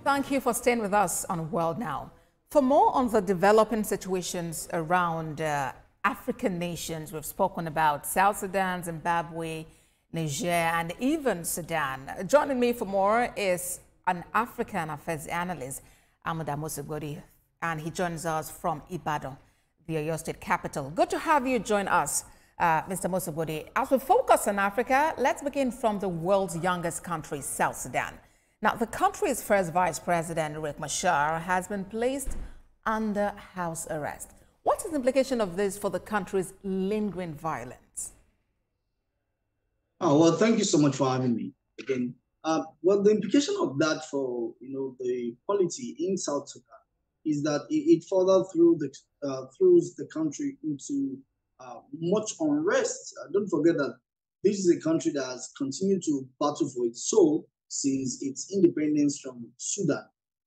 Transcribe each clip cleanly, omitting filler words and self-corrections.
Thank you for staying with us on World Now. For more on the developing situations around African nations, we've spoken about South Sudan, Zimbabwe, Niger, and even Sudan. Joining me for more is an African affairs analyst, Ahmed Amosogodi, and he joins us from Ibadan, the Oyo State capital. Good to have you join us, Mr. Mosogodi. As we focus on Africa, let's begin from the world's youngest country, South Sudan. Now, the country's first vice president, Riek Machar, has been placed under house arrest. What is the implication of this for the country's lingering violence? Oh, well, thank you so much for having me again. Well, the implication of that for the polity in South Sudan is that it further throws the country into much unrest. Don't forget that this is a country that has continued to battle for its soul since its independence from Sudan.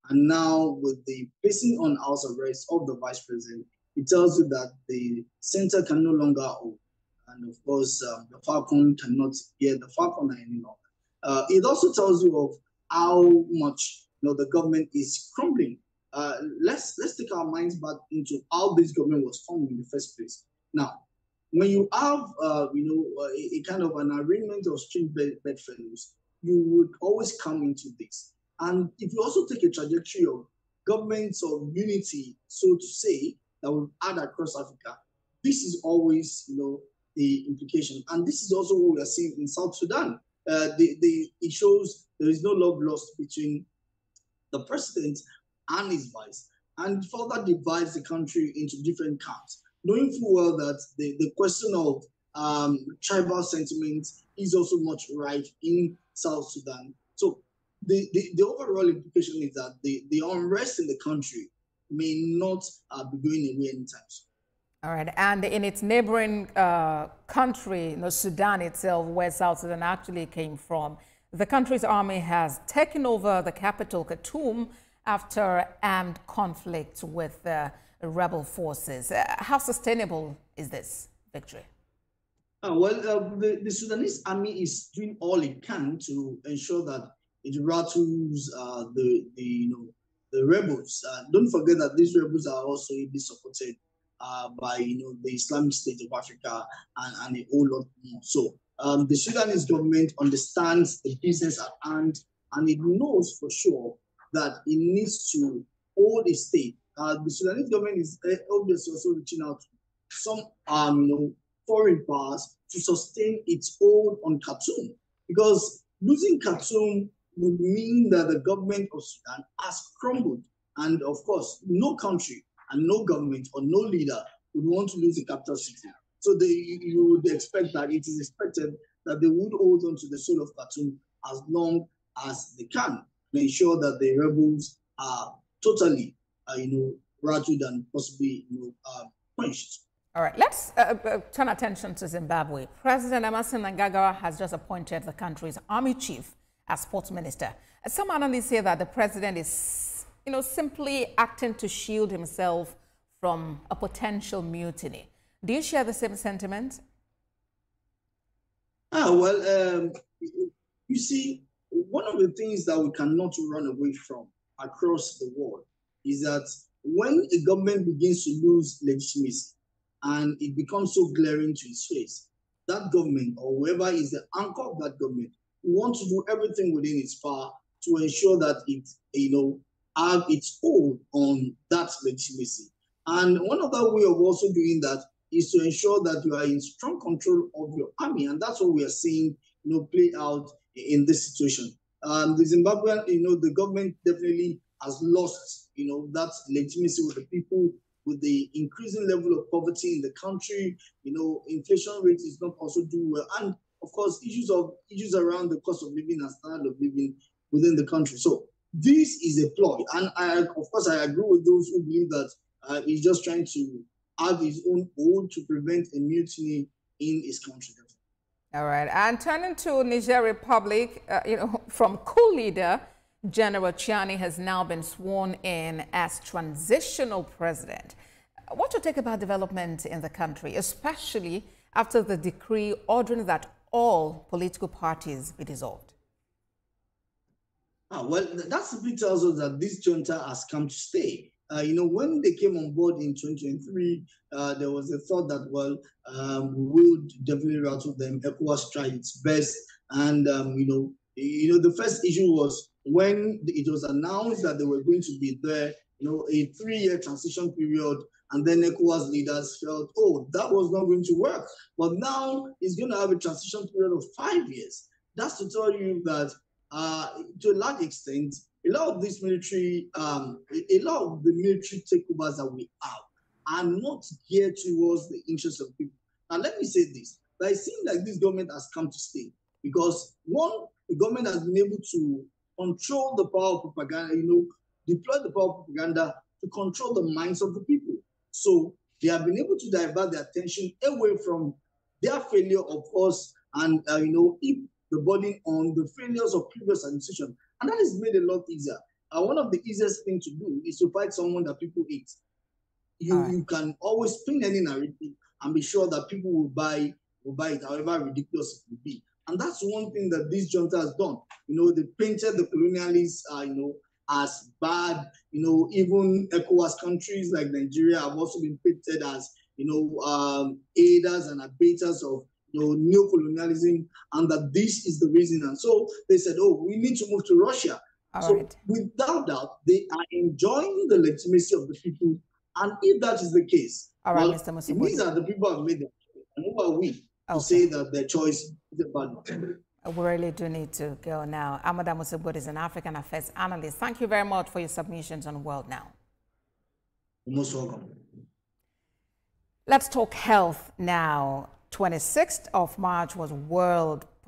And now with the placing on house arrest of the vice president, it tells you that the center can no longer hold. And of course, the Falcon cannot get the Falcon any longer. It also tells you of how much the government is crumbling. Let's take our minds back into how this government was formed in the first place. Now, when you have a kind of an arrangement of strange bedfellows, you would always come into this. And if you also take a trajectory of governments of unity, so to say, that we've had across Africa, this is always the implication. And this is also what we are seeing in South Sudan. It shows there is no love lost between the president and his vice, and further divides the country into different camps, knowing full well that the question of tribal sentiment is also much rife in South Sudan. So the overall implication is that the unrest in the country may not be going away anytime soon. All right, and in its neighboring country, Sudan itself, where South Sudan actually came from, the country's army has taken over the capital, Khartoum, after armed conflict with rebel forces. How sustainable is this victory? The Sudanese army is doing all it can to ensure that it rattles the rebels. Don't forget that these rebels are also supported by the Islamic State of Africa and a whole lot more. So the Sudanese government understands the business at hand, and it knows for sure that it needs to hold a state. The Sudanese government is obviously also reaching out to some foreign powers to sustain its hold on Khartoum, because losing Khartoum would mean that the government of Sudan has crumbled. And of course, no country and no government or no leader would want to lose the capital city. So you would expect that it is expected that they would hold on to the soul of Khartoum as long as they can to ensure that the rebels are totally, rattled and possibly, punished. All right, let's turn attention to Zimbabwe. President Emmerson Mnangagwa has just appointed the country's army chief as sports minister. Some analysts say that the president is, simply acting to shield himself from a potential mutiny. Do you share the same sentiment? You see, one of the things that we cannot run away from across the world is that when a government begins to lose legitimacy and it becomes so glaring to its face, that government or whoever is the anchor of that government wants to do everything within its power to ensure that it, have its hold on that legitimacy. And one other way of also doing that is to ensure that you are in strong control of your army, and that's what we are seeing, play out in this situation. The Zimbabwean, the government definitely has lost, that legitimacy with the people, with the increasing level of poverty in the country. Inflation rate is not also doing well, and of course, issues around the cost of living and standard of living within the country. So this is a ploy, and of course I agree with those who believe that he's just trying to have his own hold to prevent a mutiny in his country. All right, and turning to Niger Republic, from coup leader General Chiani has now been sworn in as transitional president. What do you think about development in the country, especially after the decree ordering that all political parties be dissolved? Well, that simply tells us that this junta has come to stay. When they came on board in 2023, there was a thought that, well, we would definitely rattle them. ECOWAS tried its best. And, the first issue was when it was announced that they were going to be there, a 3-year transition period. And then ECOWAS leaders felt, oh, that was not going to work. But now it's going to have a transition period of 5 years. That's to tell you that to a large extent, a lot of this military, a lot of the military takeovers that we have are not geared towards the interests of people. Now, let me say this: that it seems like this government has come to stay because one, the government has been able to control the power of propaganda, deploy the power of propaganda to control the minds of the people. So they have been able to divert their attention away from their failure of us and if the burden on the failures of previous administration. And that is made a lot easier. One of the easiest things to do is to find someone that people hate. You can always spin any narrative and be sure that people will buy it, however ridiculous it will be. And that's one thing that this junta has done. They painted the colonialists, as bad. Even ECOWAS countries like Nigeria have also been painted as, aiders and abettors of neocolonialism, and that this is the reason. And so they said, oh, we need to move to Russia. Without doubt, they are enjoying the legitimacy of the people. And if that is the case, Mr. Musibodi, these are the people who have made them. And who are we to say that their choice is a bad one? We really do need to go now. Amada Musibodi is an African affairs analyst. Thank you very much for your submissions on World Now. You're most welcome. Let's talk health now. 26th of March was World